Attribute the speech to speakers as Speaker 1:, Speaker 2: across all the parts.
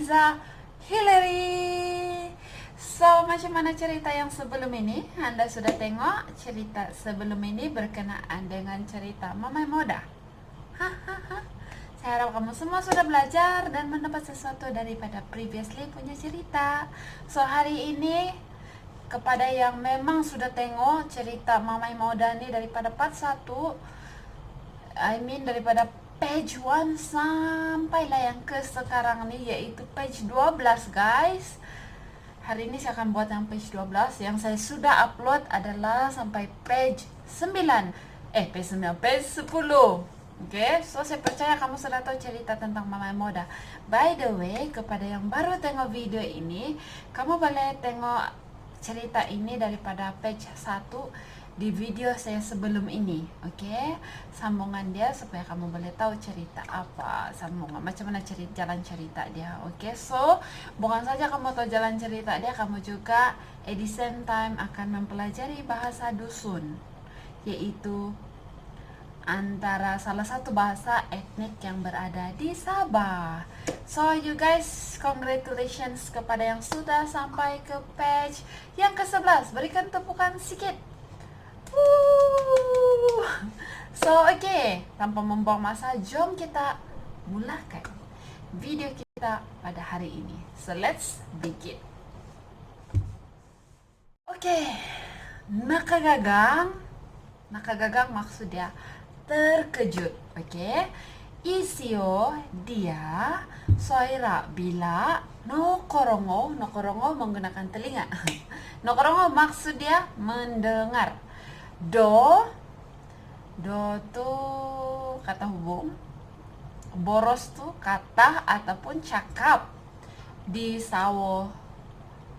Speaker 1: Liza Hillary. So, macam mana cerita yang sebelum ini? Anda sudah tengok cerita sebelum ini berkenaan dengan cerita Mamai Moda. Hahaha. Saya harap kamu semua sudah belajar dan mendapat sesuatu daripada previously punya cerita. So, hari ini kepada yang memang sudah tengok cerita Mamai Moda ni daripada part 1, daripada page 1 sampailah yang ke sekarang ni, yaitu page 12 guys. Hari ini saya akan buat yang page 12. Yang saya sudah upload adalah sampai page 9. Page 10. Okay, so saya percaya kamu sudah tahu cerita tentang Mamai Moda. By the way, kepada yang baru tengok video ini, kamu boleh tengok cerita ini daripada page 1 di video saya sebelum ini. Okay, sambungan dia supaya kamu boleh tahu cerita apa, sambungan macam mana jalan cerita dia. Okay, so bukan saja kamu tahu jalan cerita dia, kamu juga at the same time akan mempelajari bahasa dusun, yaitu antara salah satu bahasa etnik yang berada di Sabah. So you guys, congratulations kepada yang sudah sampai ke page yang ke-11. Berikan tepukan sedikit. So okay, tanpa membuang masa, jom kita mulakan video kita pada hari ini. So let's begin. Okay, nakagagang maksudnya terkejut. Okay, isio dia, soira bila, nokorongo menggunakan telinga. Nokorongo maksudnya mendengar. Do tuh kata hubung, boros tuh kata ataupun cakap. Di sawo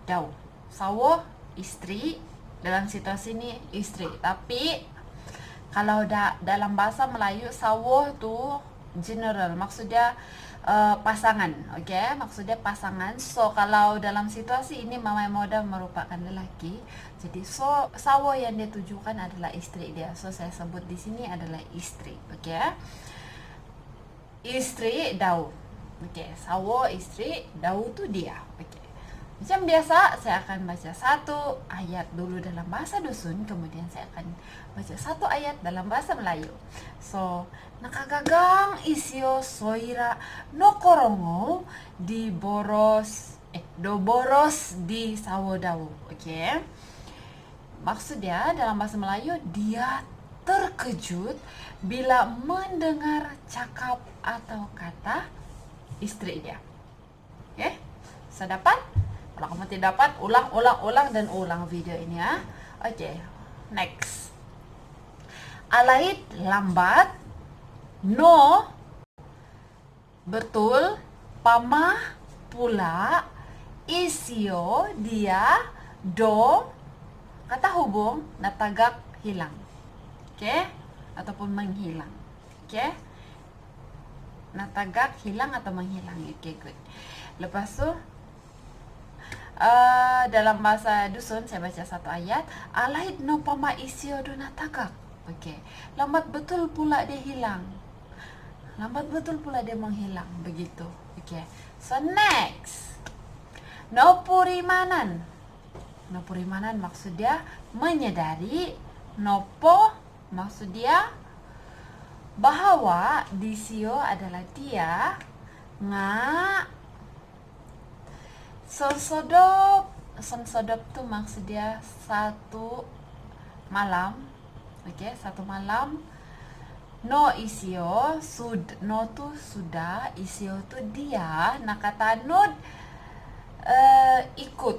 Speaker 1: dau, sawo istri, dalam situasi ini istri. Tapi kalau dalam bahasa Melayu, sawo tuh general, maksudnya pasangan. Okay, maksudnya pasangan. So kalau dalam situasi ini Mamai Moda merupakan lelaki, jadi sawo yang dia tujukan adalah istri dia. So saya sebut di sini adalah istri. Okay, istri dau. Okay, sawo istri, dau tu dia. Okay, macam biasa saya akan baca satu ayat dulu dalam bahasa dusun, kemudian saya akan baca satu ayat dalam bahasa Melayu. So, nakagagang isio soira nokorongo di boros do boros di sawodau. Okay, maksudnya dalam bahasa Melayu, dia terkejut bila mendengar cakap atau kata istri dia. Okay, saya dapat? Kalau kamu tidak dapat, ulang video ini ya. Oke, next. Alait lambat, no betul, pamah pula, isio dia, do kata hubung, natagak hilang. Oke, ataupun menghilang. Oke, natagak hilang atau menghilang. Oke, good. Lepas tu dalam bahasa dusun saya baca satu ayat, alait no pama isio do natagak. Okey, lambat betul pula dia hilang, lambat betul pula dia menghilang, begitu. Okey, so next, no purimanan maksud dia menyadari, nopo maksud dia bahwa, disio adalah dia, Sonsodop tuh maksud dia satu malam. Oke, satu malam. No isio, no tuh sudah, isio tuh dia. Nah kata nud ikut.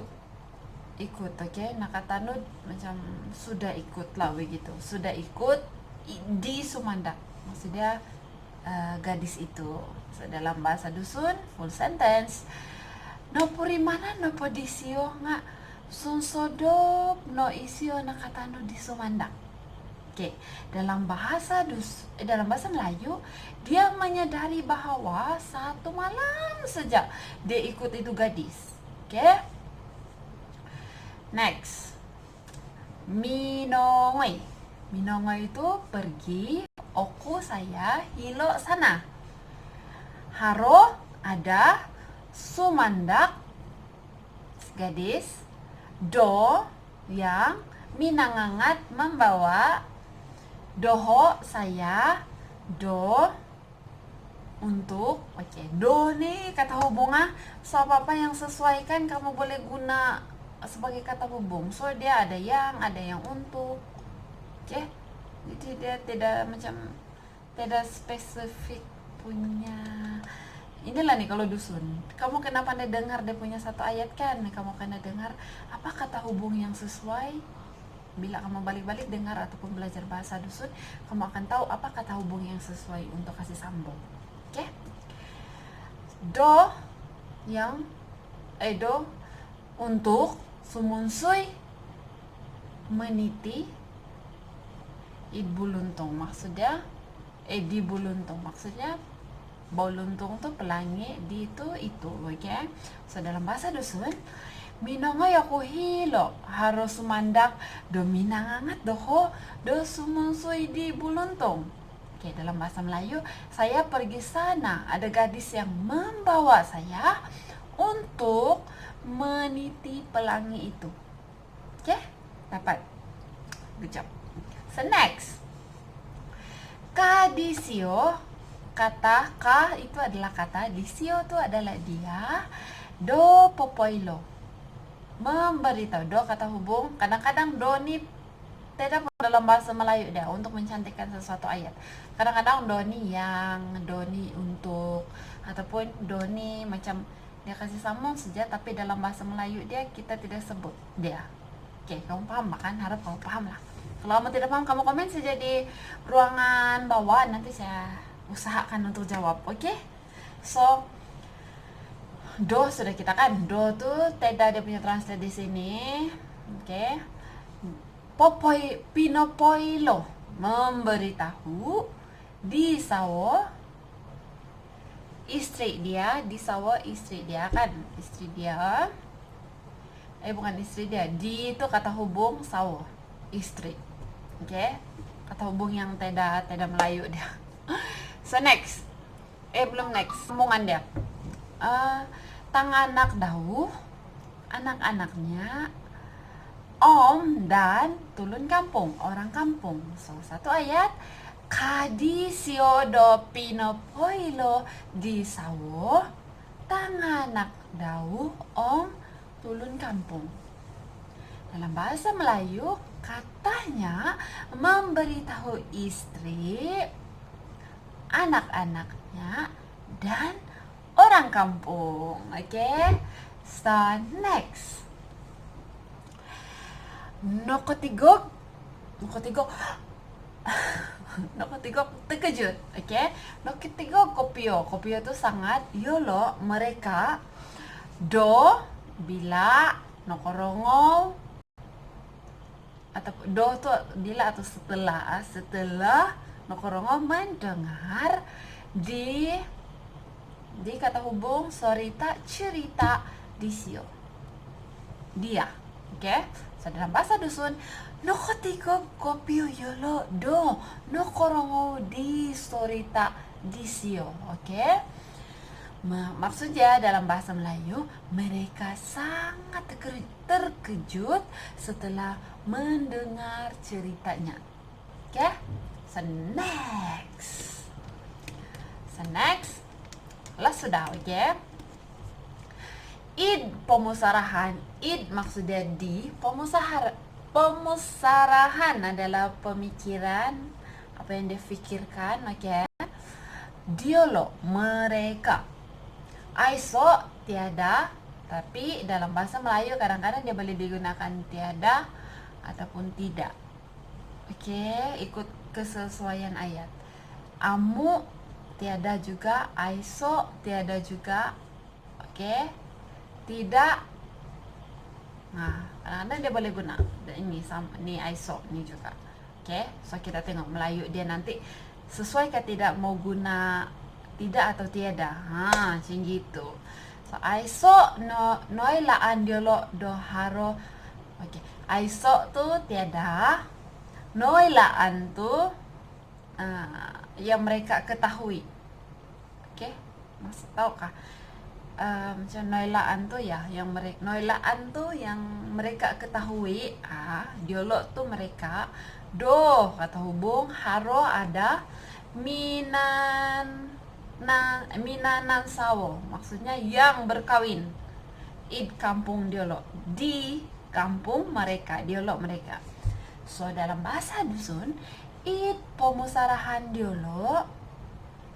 Speaker 1: Oke, nah kata nud macam sudah ikut lah begitu. Sudah ikut di Sumandak. Maksudnya gadis itu. So, dalam bahasa dusun full sentence. No purimanan no podisio nga sunsodop no isio nakatano di Sumandak. Oke, dalam bahasa Melayu, dia menyadari bahwa satu malam saja dia ikut itu gadis. Oke, next, minongoy itu pergi, oku saya, hilo sana. Haro ada, sumandak gadis, do yang, minangangat membawa, doho saya, do untuk. Oke, do nih kata hubungnya. So apa yang sesuai kan kamu boleh guna sebagai kata hubung. So dia ada yang untuk. Oke, jadi dia tidak macam tidak spesifik punya. Inilah nih kalau dusun. Kamu kena pandai dengar dia punya satu ayat kan? Kamu kena dengar apa kata hubung yang sesuai. Bila kamu balik-balik dengar ataupun belajar bahasa dusun, kamu akan tahu apa kata hubung yang sesuai untuk kasih sambung. Oke? Do yang do untuk, sumunsui meniti, id buluntung maksudnya di buluntung maksudnya buluntung tuh pelangi, di itu, oke? So dalam bahasa dusun, minongo yaku hilo harus sumandak do minangangat doho do sumunsui di buluntung. Oke, dalam bahasa Melayu, saya pergi sana, ada gadis yang membawa saya untuk meniti pelangi itu. Oke, dapat. Good job. So next, kadisio, kata ka itu adalah kata, disio itu adalah dia, do popoilo memberitahu. Do kata hubung. Kadang-kadang do ni tidak dalam bahasa Melayu dia untuk mencantikkan sesuatu ayat. Kadang-kadang do ni yang, do ni untuk, ataupun do ni macam dia kasih sambung saja, tapi dalam bahasa Melayu dia kita tidak sebut dia. Oke, kamu paham kan? Harap kamu paham lah. Kalau kamu tidak paham, kamu komen saja di ruangan bawah, nanti saya usahakan untuk jawab. Oke? So do sudah kita kan, do tuh tidak dia punya translate di sini. Oke. Pinopoilo memberitahu, di sawo istri dia, di sawo istri dia kan, istri dia. Bukan istri dia, di itu kata hubung, sawo istri. Oke? Kata hubung yang tidak Melayu dia. So next. Belum next. Sambungan dia. Tang anak dahu, anak-anaknya, om dan tulun kampung, orang kampung. So satu ayat, kadisio do pinopoilo di sawo, tang anak dahu, om tulun kampung. Dalam bahasa Melayu, katanya memberitahu istri, anak-anaknya, dan orang kampung. Oke? So, next. Nokotigok terkejut. Oke? Nokotigok kopio. Kopio itu sangat, yolo, mereka, do, bila, nokorongo, atau do tuh bila atau setelah nokorongo mendengar di kata hubung sorita cerita disio dia. Oke? So, dalam bahasa dusun, nokotiko kopio yolo do nokorongo di sorita disio. Oke? Maksudnya dalam bahasa Melayu, mereka sangat terkejut setelah mendengar ceritanya. Oke? So next. Lah sudah, oke? Id pemusarahan. Id maksudnya di, pemusarahan adalah pemikiran, apa yang dia pikirkan, oke? Dialog mereka. Aiso tiada, tapi dalam bahasa Melayu kadang-kadang dia boleh digunakan tiada ataupun tidak. Oke, ikut kesesuaian ayat. Amu tiada juga, aiso tiada juga. Oke. Tidak. Nah, kadang-kadang dia boleh guna ini sama, ini aiso ini juga. Oke, so kita tengok Melayu dia nanti sesuai ke tidak mau guna tidak atau tiada. Macam gitu. So aiso noilaan diolo do haro. Oke. Aiso tuh tiada. Noilaan tuh yang mereka ketahui. Oke? Mas tahukah? macam noilaan tu ya, yang mereka noilaan tu yang mereka ketahui, dialog tu mereka do kata hubung haro ada minanan sawo, maksudnya yang berkawin. Id kampung dialog, di kampung mereka, dialog mereka. So dalam bahasa dusun, id pemusarahan dialog,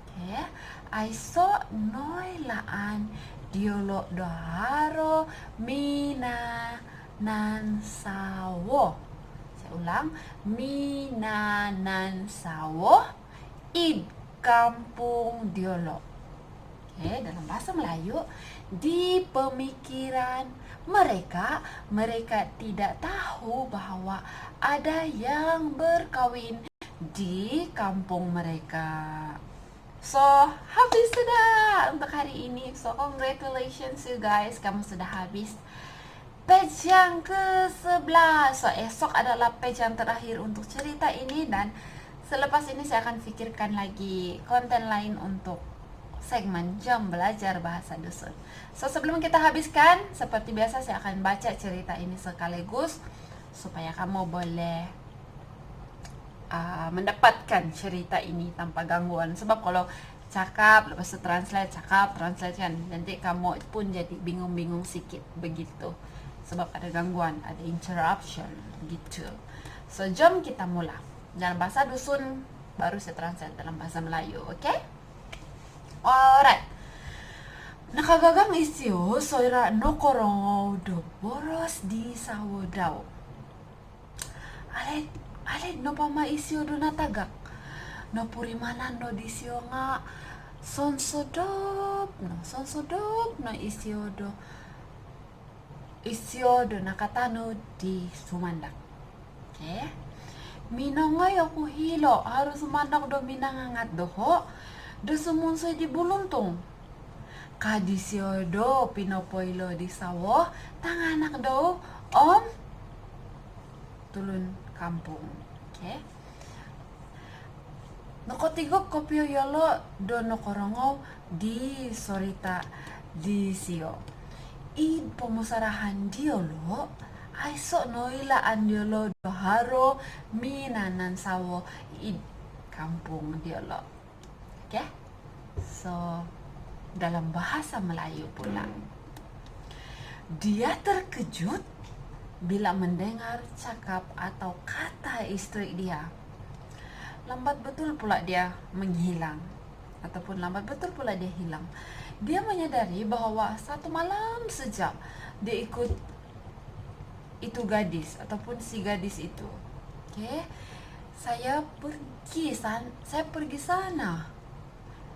Speaker 1: okay, aiso noilaan dialog doharo minanan sawo. Saya ulang, minanan sawo id kampung dialog. Okay, dalam bahasa Melayu, di pemikiran mereka tidak tahu bahwa ada yang berkawin di kampung mereka. So, habis sudah untuk hari ini. So, congratulations you guys, kamu sudah habis page yang ke-11. So, esok adalah page yang terakhir untuk cerita ini, dan selepas ini saya akan pikirkan lagi konten lain untuk segmen Jom Belajar Bahasa Dusun. So, sebelum kita habiskan, seperti biasa saya akan baca cerita ini sekaligus supaya kamu boleh mendapatkan cerita ini tanpa gangguan. Sebab kalau cakap lepas itu translate kan, nanti kamu pun jadi bingung-bingung sedikit begitu. Sebab ada gangguan, ada interruption gitu. So, jom kita mula. Dalam bahasa dusun baru saya translate dalam bahasa Melayu, okay? Alright. Nakagagang isyo soira nokorongo do boros di sawo daw. Alet no pama isyo do natagak. No purimanan no disyo nga sonsodop no isyo do nakatano di sumandak. Okay? Minangay ako hilo harus sumandak do minangangat doho do sumunsoy di buluntong. Kadisyo do pinopoylo di sawo tanganak do tulun kampung. Okay? Nokotigok kopyo yolo do nokorongo di sorita di sio. Id pemusarahan diolo aiso noilaan diolo do haro minanan sawo id kampung diolo. Okay? So, dalam bahasa Melayu pula, dia terkejut bila mendengar cakap atau kata istri dia. Lambat betul pula dia menghilang, ataupun lambat betul pula dia hilang. Dia menyadari bahwa satu malam sejak dia ikut itu gadis ataupun si gadis itu. Okay? Saya pergi sana.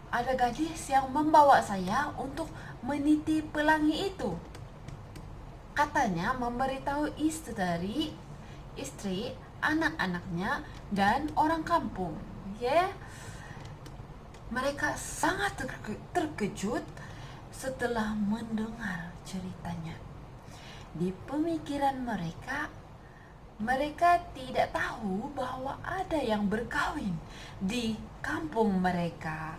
Speaker 1: Ada gadis yang membawa saya untuk meniti pelangi itu. Katanya memberitahu istri, anak-anaknya, dan orang kampung. Yeah? Mereka sangat terkejut setelah mendengar ceritanya. Di pemikiran mereka tidak tahu bahwa ada yang berkawin di kampung mereka.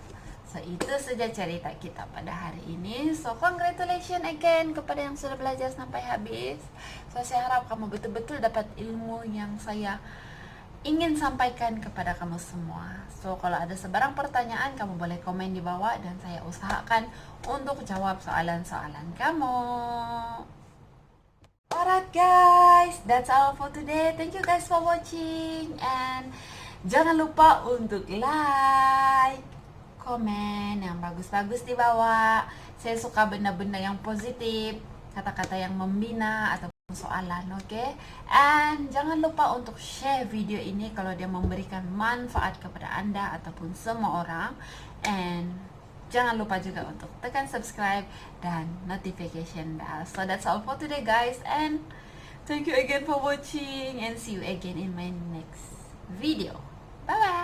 Speaker 1: So, itu saja cerita kita pada hari ini. So, congratulations again kepada yang sudah belajar sampai habis. So, saya harap kamu betul-betul dapat ilmu yang saya ingin sampaikan kepada kamu semua. So, kalau ada sebarang pertanyaan, kamu boleh komen di bawah dan saya usahakan untuk jawab soalan-soalan kamu. Alright guys, that's all for today. Thank you guys for watching, and jangan lupa untuk like, komen yang bagus-bagus di bawah. Saya suka benda-benda yang positif, kata-kata yang membina ataupun soalan, okay? And jangan lupa untuk share video ini kalau dia memberikan manfaat kepada Anda ataupun semua orang. And jangan lupa juga untuk tekan subscribe dan notification bell. So that's all for today guys, and thank you again for watching, and see you again in my next video. Bye bye.